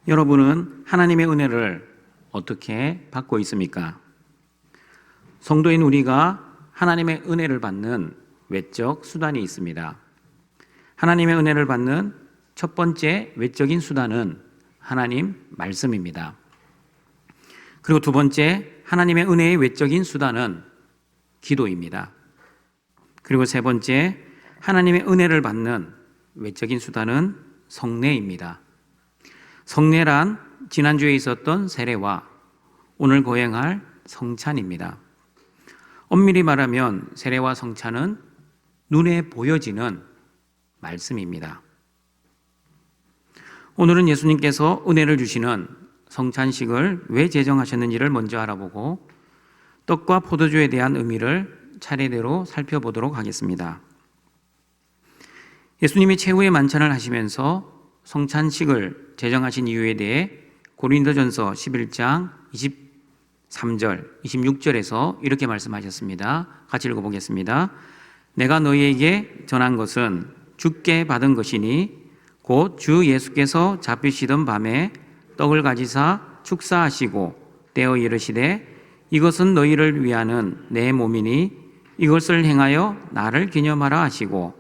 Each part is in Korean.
여러분은 하나님의 은혜를 어떻게 받고 있습니까? 성도인 우리가 하나님의 은혜를 받는 외적 수단이 있습니다. 하나님의 은혜를 받는 첫 번째 외적인 수단은 하나님 말씀입니다. 그리고 두 번째 하나님의 은혜의 외적인 수단은 기도입니다. 그리고 세 번째 하나님의 은혜를 받는 외적인 수단은 성례입니다. 성례란 지난주에 있었던 세례와 오늘 거행할 성찬입니다. 엄밀히 말하면 세례와 성찬은 눈에 보여지는 말씀입니다. 오늘은 예수님께서 은혜를 주시는 성찬식을 왜 제정하셨는지를 먼저 알아보고 떡과 포도주에 대한 의미를 차례대로 살펴보도록 하겠습니다. 예수님이 최후의 만찬을 하시면서 성찬식을 제정하신 이유에 대해 고린도전서 11장 23절, 26절에서 이렇게 말씀하셨습니다. 같이 읽어보겠습니다. 내가 너희에게 전한 것은 주께 받은 것이니 곧 주 예수께서 잡히시던 밤에 떡을 가지사 축사하시고 떼어 이르시되 이것은 너희를 위하는 내 몸이니 이것을 행하여 나를 기념하라 하시고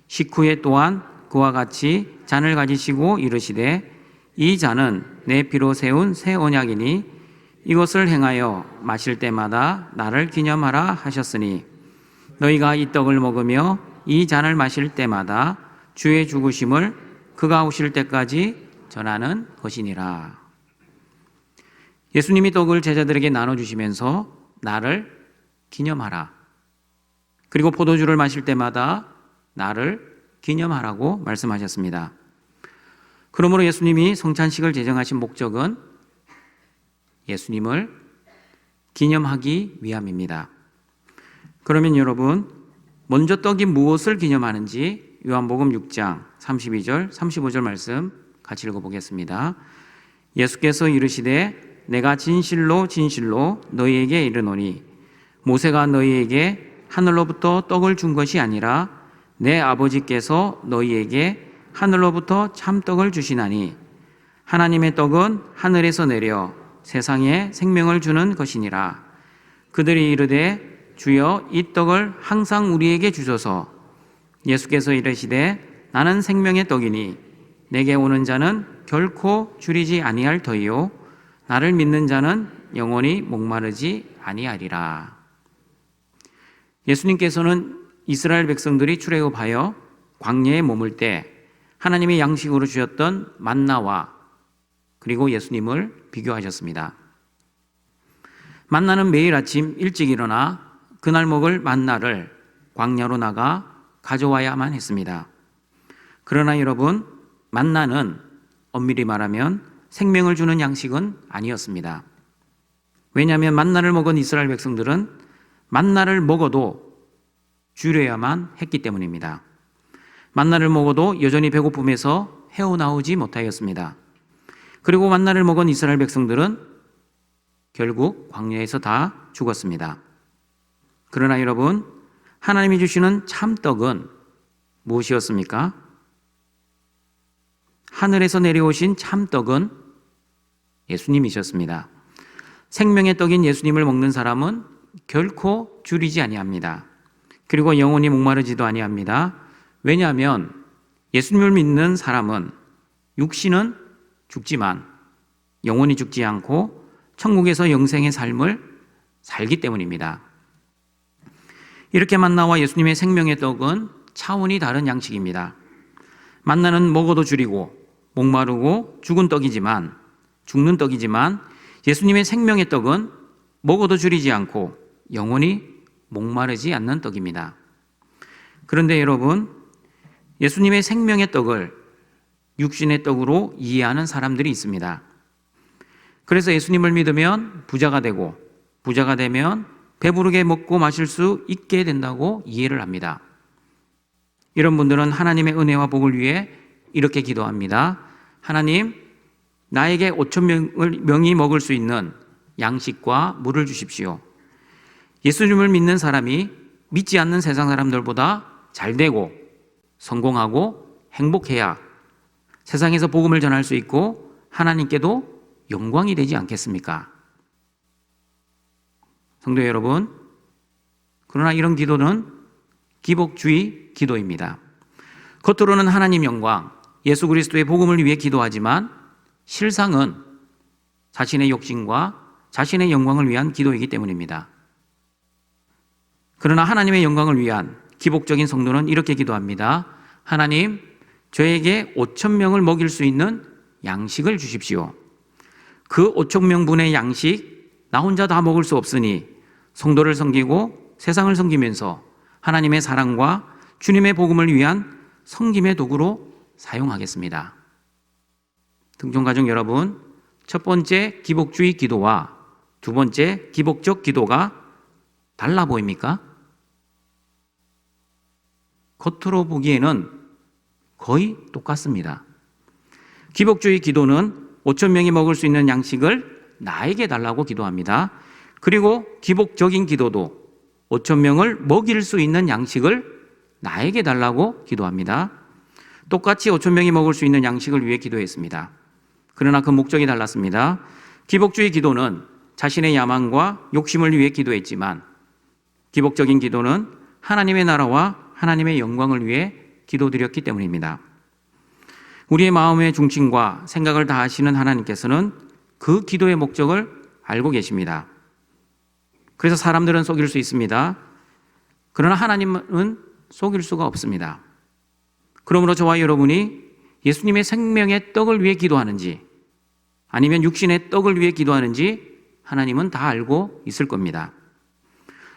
식후에 또한 그와 같이 잔을 가지시고 이르시되 이 잔은 내 피로 세운 새 언약이니 이것을 행하여 마실 때마다 나를 기념하라 하셨으니 너희가 이 떡을 먹으며 이 잔을 마실 때마다 주의 죽으심을 그가 오실 때까지 전하는 것이니라. 예수님이 떡을 제자들에게 나눠주시면서 나를 기념하라. 그리고 포도주를 마실 때마다 나를 기념하라고 말씀하셨습니다. 그러므로 예수님이 성찬식을 제정하신 목적은 예수님을 기념하기 위함입니다. 그러면 여러분, 먼저 떡이 무엇을 기념하는지 요한복음 6장 32절, 35절 말씀 같이 읽어보겠습니다. 예수께서 이르시되 내가 진실로 진실로 너희에게 이르노니 모세가 너희에게 하늘로부터 떡을 준 것이 아니라 내 아버지께서 너희에게 하늘로부터 참떡을 주시나니 하나님의 떡은 하늘에서 내려 세상에 생명을 주는 것이니라. 그들이 이르되 주여 이 떡을 항상 우리에게 주소서. 예수께서 이르시되 나는 생명의 떡이니 내게 오는 자는 결코 줄이지 아니할 터이요 나를 믿는 자는 영원히 목마르지 아니하리라. 예수님께서는 이스라엘 백성들이 출애굽하여 광야에 머물 때 하나님의 양식으로 주셨던 만나와 그리고 예수님을 비교하셨습니다. 만나는 매일 아침 일찍 일어나 그날 먹을 만나를 광야로 나가 가져와야만 했습니다. 그러나 여러분, 만나는 엄밀히 말하면 생명을 주는 양식은 아니었습니다. 왜냐하면 만나를 먹은 이스라엘 백성들은 만나를 먹어도 줄여야만 했기 때문입니다. 만나를 먹어도 여전히 배고픔에서 헤어나오지 못하였습니다. 그리고 만나를 먹은 이스라엘 백성들은 결국 광야에서 다 죽었습니다. 그러나 여러분, 하나님이 주시는 참떡은 무엇이었습니까? 하늘에서 내려오신 참떡은 예수님이셨습니다. 생명의 떡인 예수님을 먹는 사람은 결코 줄이지 아니합니다. 그리고 영원히 목마르지도 아니합니다. 왜냐하면 예수님을 믿는 사람은 육신은 죽지만 영원히 죽지 않고 천국에서 영생의 삶을 살기 때문입니다. 이렇게 만나와 예수님의 생명의 떡은 차원이 다른 양식입니다. 만나는 먹어도 줄이고 목마르고 죽는 떡이지만 예수님의 생명의 떡은 먹어도 줄이지 않고 영원히 목마르지 않는 떡입니다. 그런데 여러분, 예수님의 생명의 떡을 육신의 떡으로 이해하는 사람들이 있습니다. 그래서 예수님을 믿으면 부자가 되고 부자가 되면 배부르게 먹고 마실 수 있게 된다고 이해를 합니다. 이런 분들은 하나님의 은혜와 복을 위해 이렇게 기도합니다. 하나님, 나에게 5천 명이 먹을 수 있는 양식과 물을 주십시오. 예수님을 믿는 사람이 믿지 않는 세상 사람들보다 잘 되고 성공하고 행복해야 세상에서 복음을 전할 수 있고 하나님께도 영광이 되지 않겠습니까? 성도 여러분, 그러나 이런 기도는 기복주의 기도입니다. 겉으로는 하나님 영광, 예수 그리스도의 복음을 위해 기도하지만 실상은 자신의 욕심과 자신의 영광을 위한 기도이기 때문입니다. 그러나 하나님의 영광을 위한 기복적인 성도는 이렇게 기도합니다. 하나님, 저에게 5,000명을 먹일 수 있는 양식을 주십시오. 그 5,000명분의 양식 나 혼자 다 먹을 수 없으니 성도를 섬기고 세상을 섬기면서 하나님의 사랑과 주님의 복음을 위한 섬김의 도구로 사용하겠습니다. 등촌가족 여러분, 첫 번째 기복주의 기도와 두 번째 기복적 기도가 달라 보입니까? 겉으로 보기에는 거의 똑같습니다. 기복주의 기도는 5,000명이 먹을 수 있는 양식을 나에게 달라고 기도합니다. 그리고 기복적인 기도도 5,000명을 먹일 수 있는 양식을 나에게 달라고 기도합니다. 똑같이 5,000명이 먹을 수 있는 양식을 위해 기도했습니다. 그러나 그 목적이 달랐습니다. 기복주의 기도는 자신의 야망과 욕심을 위해 기도했지만 기복적인 기도는 하나님의 나라와 하나님의 영광을 위해 기도드렸기 때문입니다. 우리의 마음의 중심과 생각을 다 아시는 하나님께서는 그 기도의 목적을 알고 계십니다. 그래서 사람들은 속일 수 있습니다. 그러나 하나님은 속일 수가 없습니다. 그러므로 저와 여러분이 예수님의 생명의 떡을 위해 기도하는지 아니면 육신의 떡을 위해 기도하는지 하나님은 다 알고 있을 겁니다.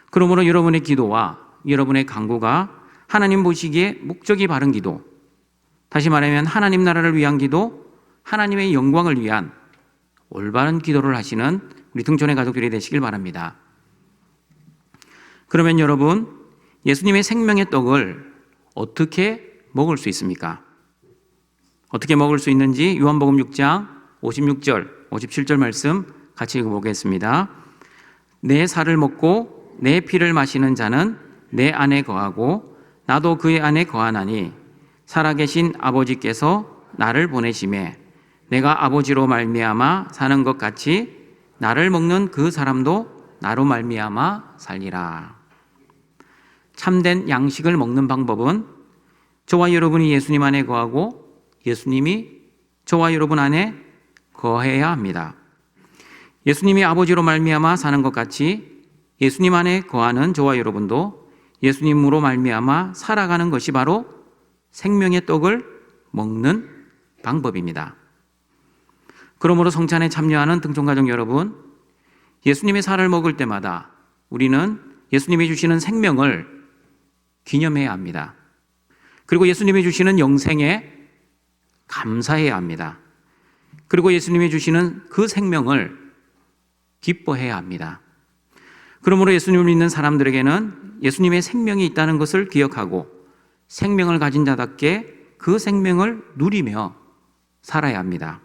그러므로 여러분의 기도와 여러분의 간구가 하나님 보시기에 목적이 바른 기도, 다시 말하면 하나님 나라를 위한 기도, 하나님의 영광을 위한 올바른 기도를 하시는 우리 등촌의 가족들이 되시길 바랍니다. 그러면 여러분, 예수님의 생명의 떡을 어떻게 먹을 수 있습니까? 어떻게 먹을 수 있는지 요한복음 6장 56절, 57절 말씀 같이 읽어보겠습니다. 내 살을 먹고 내 피를 마시는 자는 내 안에 거하고 나도 그의 안에 거하나니 살아계신 아버지께서 나를 보내심에 내가 아버지로 말미암아 사는 것 같이 나를 먹는 그 사람도 나로 말미암아 살리라. 참된 양식을 먹는 방법은 저와 여러분이 예수님 안에 거하고 예수님이 저와 여러분 안에 거해야 합니다. 예수님이 아버지로 말미암아 사는 것 같이 예수님 안에 거하는 저와 여러분도 예수님으로 말미암아 살아가는 것이 바로 생명의 떡을 먹는 방법입니다. 그러므로 성찬에 참여하는 등촌가족 여러분, 예수님의 살을 먹을 때마다 우리는 예수님이 주시는 생명을 기념해야 합니다. 그리고 예수님이 주시는 영생에 감사해야 합니다. 그리고 예수님이 주시는 그 생명을 기뻐해야 합니다. 그러므로 예수님을 믿는 사람들에게는 예수님의 생명이 있다는 것을 기억하고 생명을 가진 자답게 그 생명을 누리며 살아야 합니다.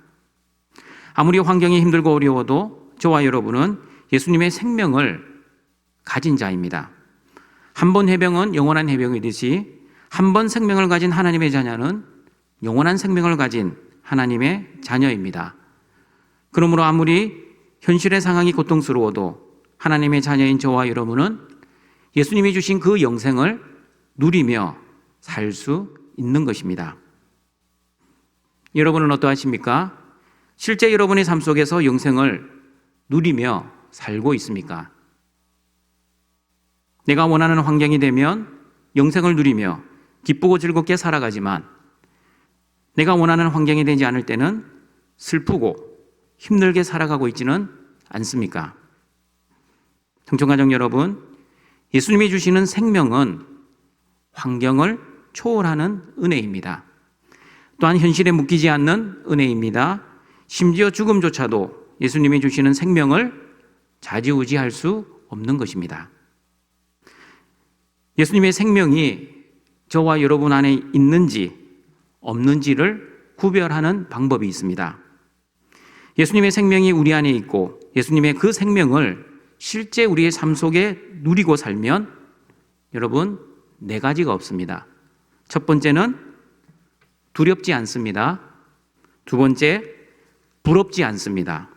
아무리 환경이 힘들고 어려워도 저와 여러분은 예수님의 생명을 가진 자입니다. 한 번 해병은 영원한 해병이듯이 한 번 생명을 가진 하나님의 자녀는 영원한 생명을 가진 하나님의 자녀입니다. 그러므로 아무리 현실의 상황이 고통스러워도 하나님의 자녀인 저와 여러분은 예수님이 주신 그 영생을 누리며 살 수 있는 것입니다. 여러분은 어떠하십니까? 실제 여러분의 삶 속에서 영생을 누리며 살고 있습니까? 내가 원하는 환경이 되면 영생을 누리며 기쁘고 즐겁게 살아가지만 내가 원하는 환경이 되지 않을 때는 슬프고 힘들게 살아가고 있지는 않습니까? 등촌가족 여러분, 예수님이 주시는 생명은 환경을 초월하는 은혜입니다. 또한 현실에 묶이지 않는 은혜입니다. 심지어 죽음조차도 예수님이 주시는 생명을 좌지우지할 수 없는 것입니다. 예수님의 생명이 저와 여러분 안에 있는지 없는지를 구별하는 방법이 있습니다. 예수님의 생명이 우리 안에 있고 예수님의 그 생명을 실제 우리의 삶 속에 누리고 살면 여러분 네 가지가 없습니다. 첫 번째는 두렵지 않습니다. 두 번째, 부럽지 않습니다.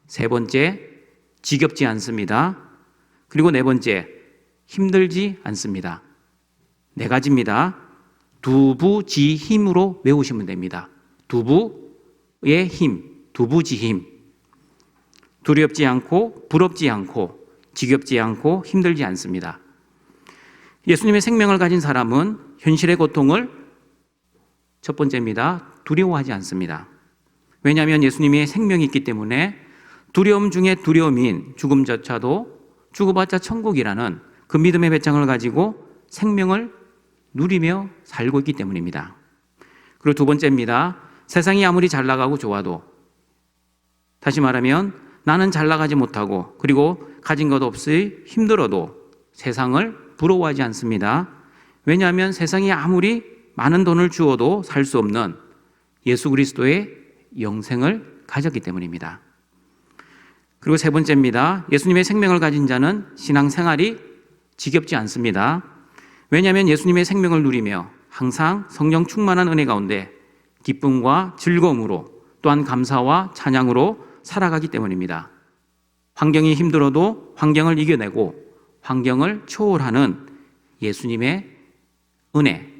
세 번째, 지겹지 않습니다. 그리고 네 번째, 힘들지 않습니다. 네 가지입니다. 두부지힘으로 외우시면 됩니다. 두부의 힘, 두부지힘. 두렵지 않고 부럽지 않고 지겹지 않고 힘들지 않습니다. 예수님의 생명을 가진 사람은 현실의 고통을 첫 번째입니다. 두려워하지 않습니다. 왜냐하면 예수님의 생명이 있기 때문에 두려움 중에 두려움인 죽음조차도 죽어봤자 천국이라는 그 믿음의 배짱을 가지고 생명을 누리며 살고 있기 때문입니다. 그리고 두 번째입니다. 세상이 아무리 잘 나가고 좋아도, 다시 말하면 나는 잘 나가지 못하고 그리고 가진 것 없이 힘들어도 세상을 부러워하지 않습니다. 왜냐하면 세상이 아무리 많은 돈을 주어도 살 수 없는 예수 그리스도의 영생을 가졌기 때문입니다. 그리고 세 번째입니다. 예수님의 생명을 가진 자는 신앙생활이 지겹지 않습니다. 왜냐하면 예수님의 생명을 누리며 항상 성령 충만한 은혜 가운데 기쁨과 즐거움으로 또한 감사와 찬양으로 살아가기 때문입니다. 환경이 힘들어도 환경을 이겨내고 환경을 초월하는 예수님의 은혜,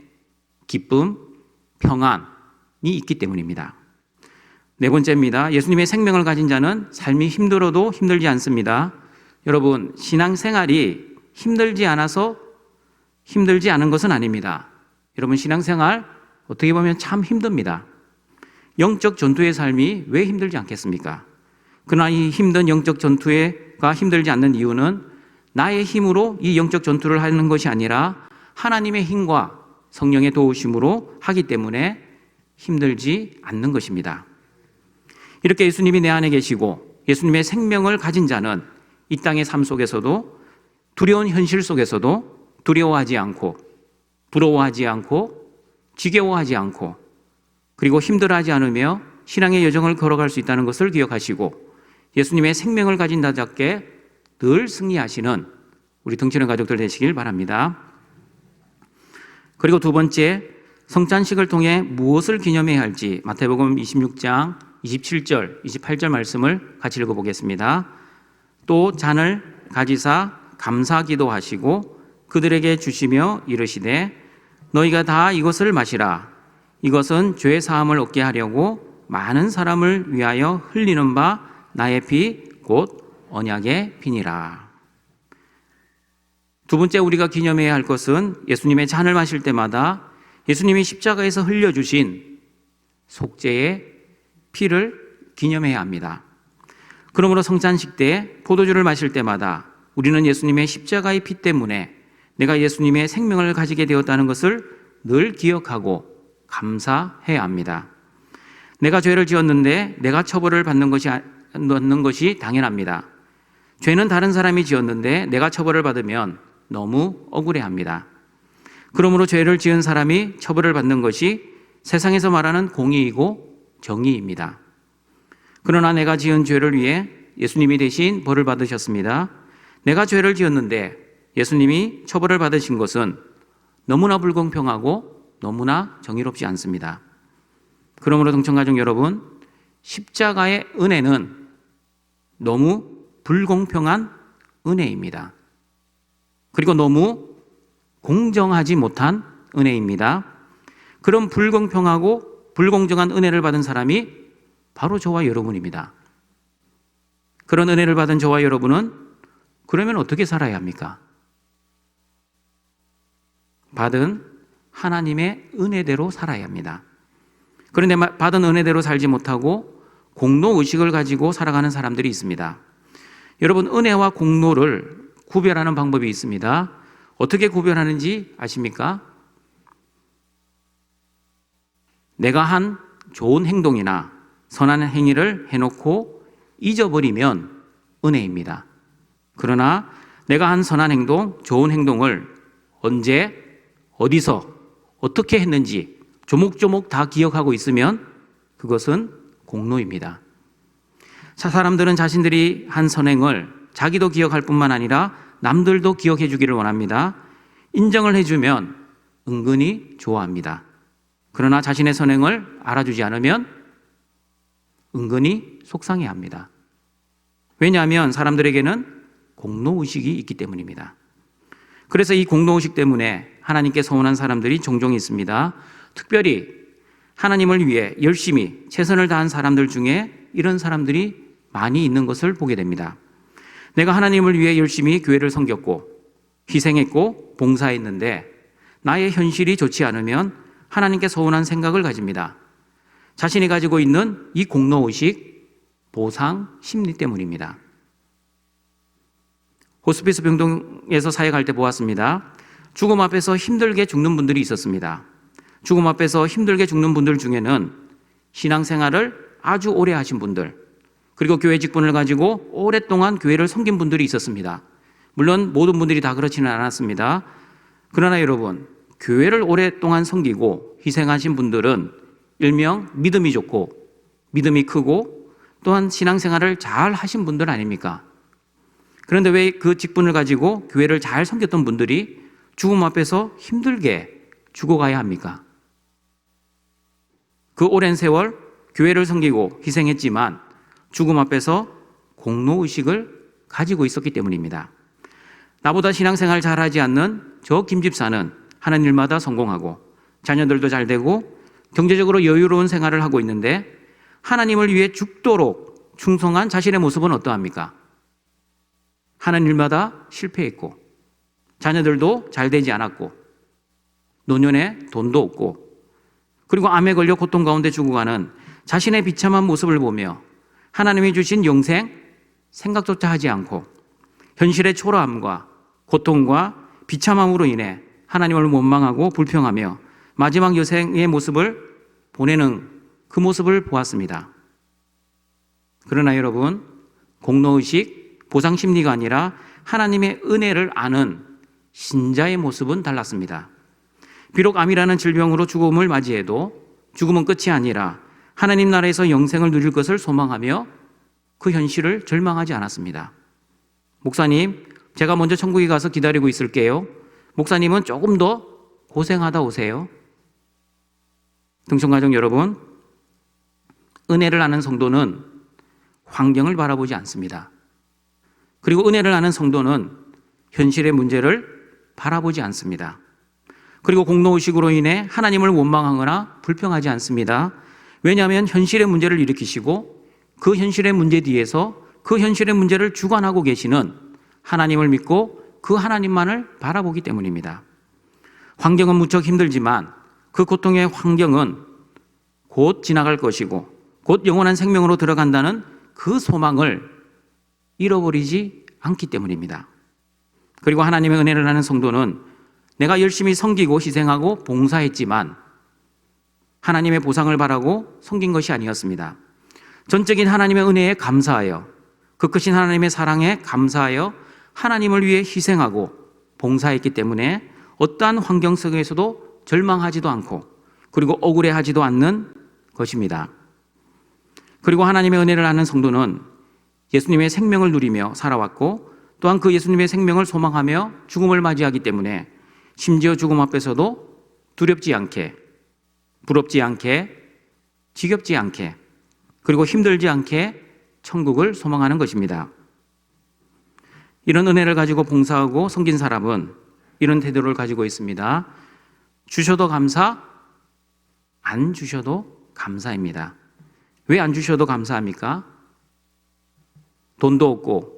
기쁨, 평안이 있기 때문입니다. 네 번째입니다. 예수님의 생명을 가진 자는 삶이 힘들어도 힘들지 않습니다. 여러분, 신앙생활이 힘들지 않아서 힘들지 않은 것은 아닙니다. 여러분, 신앙생활 어떻게 보면 참 힘듭니다. 영적 전투의 삶이 왜 힘들지 않겠습니까? 그러나 이 힘든 영적 전투가 힘들지 않는 이유는 나의 힘으로 이 영적 전투를 하는 것이 아니라 하나님의 힘과 성령의 도우심으로 하기 때문에 힘들지 않는 것입니다. 이렇게 예수님이 내 안에 계시고 예수님의 생명을 가진 자는 이 땅의 삶 속에서도 두려운 현실 속에서도 두려워하지 않고 부러워하지 않고 지겨워하지 않고 그리고 힘들어하지 않으며 신앙의 여정을 걸어갈 수 있다는 것을 기억하시고 예수님의 생명을 가진 자답게 늘 승리하시는 우리 등치는 가족들 되시길 바랍니다. 그리고 두 번째, 성찬식을 통해 무엇을 기념해야 할지 마태복음 26장 27절, 28절 말씀을 같이 읽어보겠습니다. 또 잔을 가지사 감사 기도하시고 그들에게 주시며 이르시되 너희가 다 이것을 마시라. 이것은 죄 사함을 얻게 하려고 많은 사람을 위하여 흘리는 바 나의 피 곧 언약의 피니라. 두 번째 우리가 기념해야 할 것은 예수님의 잔을 마실 때마다 예수님이 십자가에서 흘려주신 속죄의 피를 기념해야 합니다. 그러므로 성찬식 때 포도주를 마실 때마다 우리는 예수님의 십자가의 피 때문에 내가 예수님의 생명을 가지게 되었다는 것을 늘 기억하고 감사해야 합니다. 내가 죄를 지었는데 내가 처벌을 받는 것이 당연합니다. 죄는 다른 사람이 지었는데 내가 처벌을 받으면 너무 억울해합니다. 그러므로 죄를 지은 사람이 처벌을 받는 것이 세상에서 말하는 공의이고 정의입니다. 그러나 내가 지은 죄를 위해 예수님이 대신 벌을 받으셨습니다. 내가 죄를 지었는데 예수님이 처벌을 받으신 것은 너무나 불공평하고 너무나 정의롭지 않습니다. 그러므로 동청가족 여러분, 십자가의 은혜는 너무 불공평한 은혜입니다. 그리고 너무 공정하지 못한 은혜입니다. 그런 불공평하고 불공정한 은혜를 받은 사람이 바로 저와 여러분입니다. 그런 은혜를 받은 저와 여러분은 그러면 어떻게 살아야 합니까? 받은 하나님의 은혜대로 살아야 합니다. 그런데 받은 은혜대로 살지 못하고 공로의식을 가지고 살아가는 사람들이 있습니다. 여러분, 은혜와 공로를 구별하는 방법이 있습니다. 어떻게 구별하는지 아십니까? 내가 한 좋은 행동이나 선한 행위를 해놓고 잊어버리면 은혜입니다. 그러나 내가 한 선한 행동, 좋은 행동을 언제, 어디서, 어떻게 했는지 조목조목 다 기억하고 있으면 그것은 공로입니다. 사람들은 자신들이 한 선행을 자기도 기억할 뿐만 아니라 남들도 기억해 주기를 원합니다. 인정을 해주면 은근히 좋아합니다. 그러나 자신의 선행을 알아주지 않으면 은근히 속상해합니다. 왜냐하면 사람들에게는 공로의식이 있기 때문입니다. 그래서 이 공로의식 때문에 하나님께 서운한 사람들이 종종 있습니다. 특별히 하나님을 위해 열심히 최선을 다한 사람들 중에 이런 사람들이 많이 있는 것을 보게 됩니다. 내가 하나님을 위해 열심히 교회를 섬겼고 희생했고 봉사했는데 나의 현실이 좋지 않으면 하나님께 서운한 생각을 가집니다. 자신이 가지고 있는 이 공로의식, 보상 심리 때문입니다. 호스피스 병동에서 사역할 때 보았습니다. 죽음 앞에서 힘들게 죽는 분들이 있었습니다. 죽음 앞에서 힘들게 죽는 분들 중에는 신앙생활을 아주 오래 하신 분들, 그리고 교회 직분을 가지고 오랫동안 교회를 섬긴 분들이 있었습니다. 물론 모든 분들이 다 그렇지는 않았습니다. 그러나 여러분, 교회를 오랫동안 섬기고 희생하신 분들은 일명 믿음이 좋고 믿음이 크고 또한 신앙생활을 잘 하신 분들 아닙니까? 그런데 왜 그 직분을 가지고 교회를 잘 섬겼던 분들이 죽음 앞에서 힘들게 죽어가야 합니까? 그 오랜 세월 교회를 섬기고 희생했지만 죽음 앞에서 공로의식을 가지고 있었기 때문입니다. 나보다 신앙생활 잘하지 않는 저 김집사는 하는 일마다 성공하고 자녀들도 잘 되고 경제적으로 여유로운 생활을 하고 있는데 하나님을 위해 죽도록 충성한 자신의 모습은 어떠합니까? 하는 일마다 실패했고 자녀들도 잘 되지 않았고 노년에 돈도 없고 그리고 암에 걸려 고통 가운데 죽어가는 자신의 비참한 모습을 보며 하나님이 주신 영생 생각조차 하지 않고 현실의 초라함과 고통과 비참함으로 인해 하나님을 원망하고 불평하며 마지막 여생의 모습을 보내는 그 모습을 보았습니다. 그러나 여러분, 공로의식, 보상심리가 아니라 하나님의 은혜를 아는 신자의 모습은 달랐습니다. 비록 암이라는 질병으로 죽음을 맞이해도 죽음은 끝이 아니라 하나님 나라에서 영생을 누릴 것을 소망하며 그 현실을 절망하지 않았습니다. 목사님, 제가 먼저 천국에 가서 기다리고 있을게요. 목사님은 조금 더 고생하다 오세요. 등촌가족 여러분, 은혜를 아는 성도는 환경을 바라보지 않습니다. 그리고 은혜를 아는 성도는 현실의 문제를 바라보지 않습니다. 그리고 공로의식으로 인해 하나님을 원망하거나 불평하지 않습니다. 왜냐하면 현실의 문제를 일으키시고 그 현실의 문제 뒤에서 그 현실의 문제를 주관하고 계시는 하나님을 믿고 그 하나님만을 바라보기 때문입니다. 환경은 무척 힘들지만 그 고통의 환경은 곧 지나갈 것이고 곧 영원한 생명으로 들어간다는 그 소망을 잃어버리지 않기 때문입니다. 그리고 하나님의 은혜를 아는 성도는 내가 열심히 섬기고 희생하고 봉사했지만 하나님의 보상을 바라고 섬긴 것이 아니었습니다. 전적인 하나님의 은혜에 감사하여 그 크신 하나님의 사랑에 감사하여 하나님을 위해 희생하고 봉사했기 때문에 어떠한 환경 속에서도 절망하지도 않고 그리고 억울해하지도 않는 것입니다. 그리고 하나님의 은혜를 아는 성도는 예수님의 생명을 누리며 살아왔고 또한 그 예수님의 생명을 소망하며 죽음을 맞이하기 때문에 심지어 죽음 앞에서도 두렵지 않게, 부럽지 않게, 지겹지 않게, 그리고 힘들지 않게 천국을 소망하는 것입니다. 이런 은혜를 가지고 봉사하고 섬긴 사람은 이런 태도를 가지고 있습니다. 주셔도 감사, 안 주셔도 감사입니다. 왜 안 주셔도 감사합니까? 돈도 없고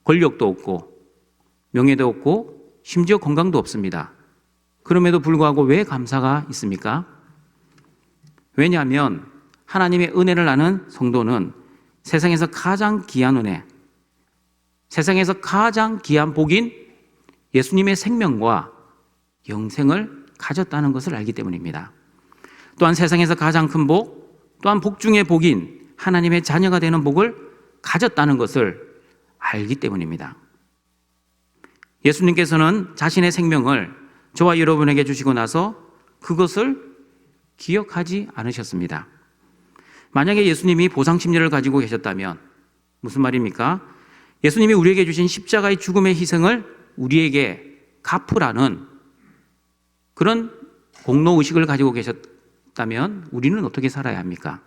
권력도 없고 명예도 없고 심지어 건강도 없습니다. 그럼에도 불구하고 왜 감사가 있습니까? 왜냐하면 하나님의 은혜를 아는 성도는 세상에서 가장 귀한 은혜, 세상에서 가장 귀한 복인 예수님의 생명과 영생을 가졌다는 것을 알기 때문입니다. 또한 세상에서 가장 큰 복, 또한 복 중의 복인 하나님의 자녀가 되는 복을 가졌다는 것을 알기 때문입니다. 예수님께서는 자신의 생명을 저와 여러분에게 주시고 나서 그것을 기억하지 않으셨습니다. 만약에 예수님이 보상심리를 가지고 계셨다면 무슨 말입니까? 예수님이 우리에게 주신 십자가의 죽음의 희생을 우리에게 갚으라는 그런 공로의식을 가지고 계셨다면 우리는 어떻게 살아야 합니까?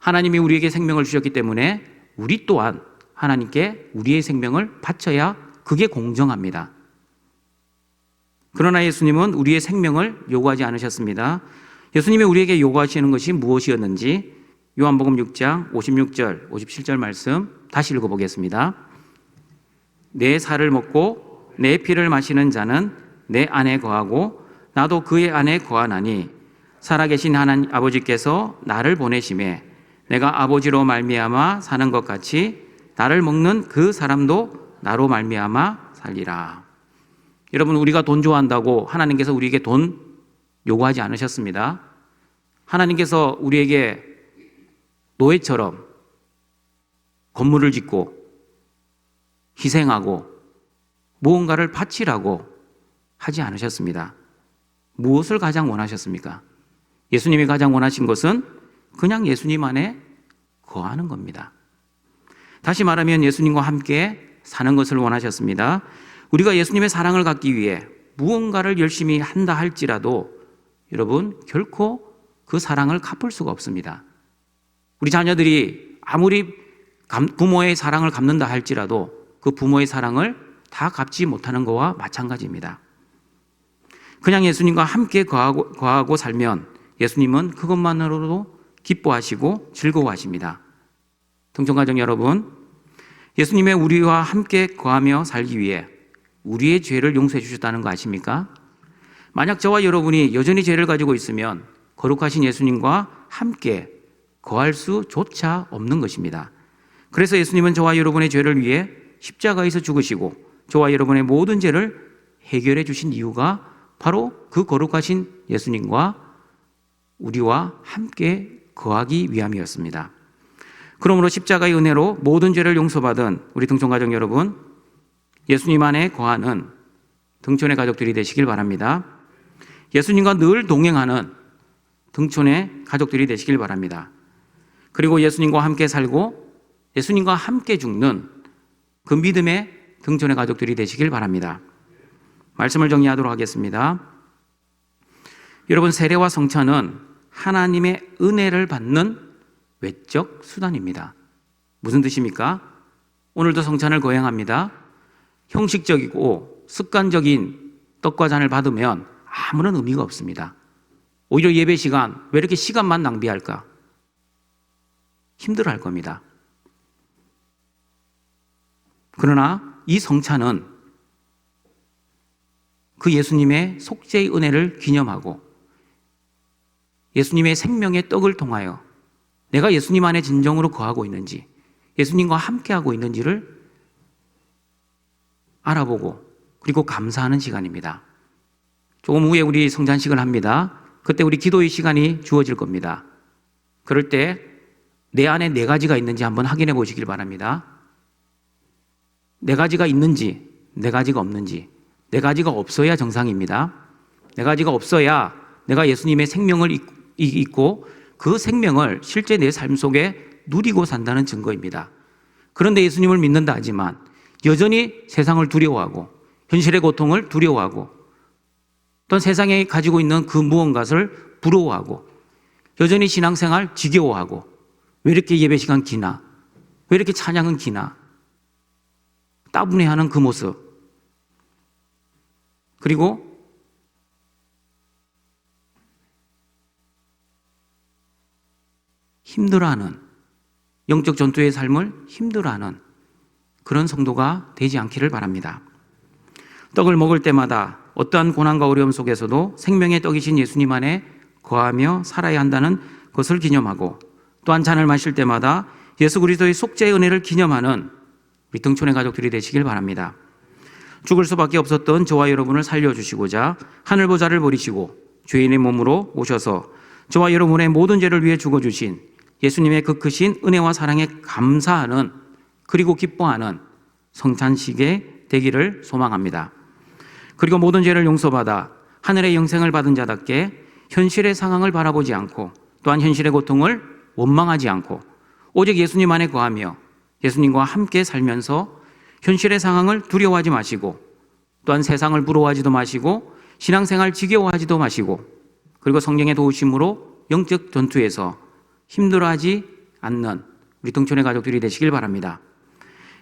하나님이 우리에게 생명을 주셨기 때문에 우리 또한 하나님께 우리의 생명을 바쳐야 그게 공정합니다. 그러나 예수님은 우리의 생명을 요구하지 않으셨습니다. 예수님이 우리에게 요구하시는 것이 무엇이었는지 요한복음 6장 56절, 57절 말씀 다시 읽어보겠습니다. 내 살을 먹고 내 피를 마시는 자는 내 안에 거하고 나도 그의 안에 거하나니 살아계신 하나님 아버지께서 나를 보내심에 내가 아버지로 말미암아 사는 것 같이 나를 먹는 그 사람도 나로 말미암아 살리라. 여러분, 우리가 돈 좋아한다고 하나님께서 우리에게 돈 요구하지 않으셨습니다. 하나님께서 우리에게 노예처럼 건물을 짓고 희생하고 무언가를 바치라고 하지 않으셨습니다. 무엇을 가장 원하셨습니까? 예수님이 가장 원하신 것은 그냥 예수님 안에 거하는 겁니다. 다시 말하면 예수님과 함께 사는 것을 원하셨습니다. 우리가 예수님의 사랑을 갖기 위해 무언가를 열심히 한다 할지라도 여러분, 결코 그 사랑을 갚을 수가 없습니다. 우리 자녀들이 아무리 부모의 사랑을 갚는다 할지라도 그 부모의 사랑을 다 갚지 못하는 것과 마찬가지입니다. 그냥 예수님과 함께 거하고 살면 예수님은 그것만으로도 기뻐하시고 즐거워하십니다. 동청가정 여러분, 예수님의 우리와 함께 거하며 살기 위해 우리의 죄를 용서해 주셨다는 거 아십니까? 만약 저와 여러분이 여전히 죄를 가지고 있으면 거룩하신 예수님과 함께 거할 수조차 없는 것입니다. 그래서 예수님은 저와 여러분의 죄를 위해 십자가에서 죽으시고 저와 여러분의 모든 죄를 해결해 주신 이유가 바로 그 거룩하신 예수님과 우리와 함께 거하기 위함이었습니다. 그러므로 십자가의 은혜로 모든 죄를 용서받은 우리 등촌가족 여러분, 예수님 안에 거하는 등촌의 가족들이 되시길 바랍니다. 예수님과 늘 동행하는 등촌의 가족들이 되시길 바랍니다. 그리고 예수님과 함께 살고 예수님과 함께 죽는 그 믿음의 등촌의 가족들이 되시길 바랍니다. 말씀을 정리하도록 하겠습니다. 여러분, 세례와 성찬은 하나님의 은혜를 받는 외적 수단입니다. 무슨 뜻입니까? 오늘도 성찬을 거행합니다. 형식적이고 습관적인 떡과 잔을 받으면 아무런 의미가 없습니다. 오히려 예배 시간, 왜 이렇게 시간만 낭비할까? 힘들어할 겁니다. 그러나 이 성찬은 그 예수님의 속죄의 은혜를 기념하고 예수님의 생명의 떡을 통하여 내가 예수님 안에 진정으로 거하고 있는지, 예수님과 함께하고 있는지를 알아보고 그리고 감사하는 시간입니다. 조금 후에 우리 성찬식을 합니다. 그때 우리 기도의 시간이 주어질 겁니다. 그럴 때 내 안에 네 가지가 있는지 한번 확인해 보시길 바랍니다. 네 가지가 있는지, 네 가지가 없는지. 네 가지가 없어야 정상입니다. 네 가지가 없어야 내가 예수님의 생명을 잊고 그 생명을 실제 내 삶 속에 누리고 산다는 증거입니다. 그런데 예수님을 믿는다 하지만 여전히 세상을 두려워하고 현실의 고통을 두려워하고 또 세상에 가지고 있는 그 무언가를 부러워하고 여전히 신앙생활 지겨워하고 왜 이렇게 예배 시간 기나? 왜 이렇게 찬양은 기나? 따분해하는 그 모습, 그리고 힘들어하는, 영적 전투의 삶을 힘들어하는 그런 성도가 되지 않기를 바랍니다. 떡을 먹을 때마다 어떠한 고난과 어려움 속에서도 생명의 떡이신 예수님 안에 거하며 살아야 한다는 것을 기념하고, 또한 잔을 마실 때마다 예수 그리스도의 속죄의 은혜를 기념하는 우리 등촌의 가족들이 되시길 바랍니다. 죽을 수밖에 없었던 저와 여러분을 살려주시고자 하늘보좌를 버리시고 죄인의 몸으로 오셔서 저와 여러분의 모든 죄를 위해 죽어주신 예수님의 그 크신 은혜와 사랑에 감사하는, 그리고 기뻐하는 성찬식의 되기를 소망합니다. 그리고 모든 죄를 용서받아 하늘의 영생을 받은 자답게 현실의 상황을 바라보지 않고 또한 현실의 고통을 원망하지 않고 오직 예수님 안에 거하며 예수님과 함께 살면서 현실의 상황을 두려워하지 마시고 또한 세상을 부러워하지도 마시고 신앙생활 지겨워하지도 마시고 그리고 성령의 도우심으로 영적 전투에서 힘들어하지 않는 우리 등촌의 가족들이 되시길 바랍니다.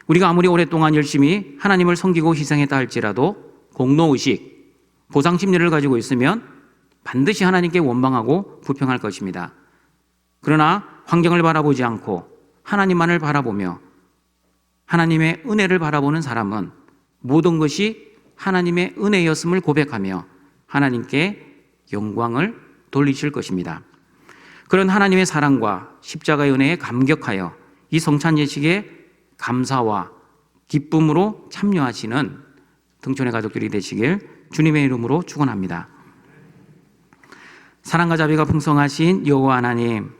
우리가 아무리 오랫동안 열심히 하나님을 섬기고 희생했다 할지라도 공로의식, 보상심리를 가지고 있으면 반드시 하나님께 원망하고 불평할 것입니다. 그러나 환경을 바라보지 않고 하나님만을 바라보며 하나님의 은혜를 바라보는 사람은 모든 것이 하나님의 은혜였음을 고백하며 하나님께 영광을 돌리실 것입니다. 그런 하나님의 사랑과 십자가의 은혜에 감격하여 이 성찬 예식에 감사와 기쁨으로 참여하시는 등촌의 가족들이 되시길 주님의 이름으로 축원합니다. 사랑과 자비가 풍성하신 여호와 하나님,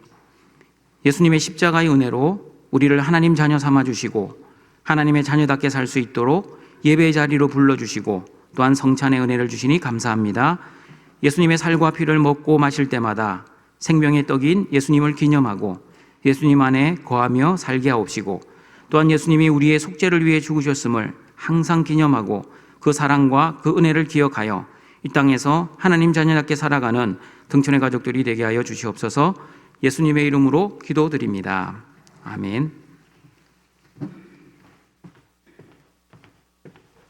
예수님의 십자가의 은혜로 우리를 하나님 자녀 삼아주시고 하나님의 자녀답게 살 수 있도록 예배의 자리로 불러주시고 또한 성찬의 은혜를 주시니 감사합니다. 예수님의 살과 피를 먹고 마실 때마다 생명의 떡인 예수님을 기념하고 예수님 안에 거하며 살게 하옵시고 또한 예수님이 우리의 속죄를 위해 죽으셨음을 항상 기념하고 그 사랑과 그 은혜를 기억하여 이 땅에서 하나님 자녀답게 살아가는 등촌의 가족들이 되게 하여 주시옵소서. 예수님의 이름으로 기도드립니다. 아멘.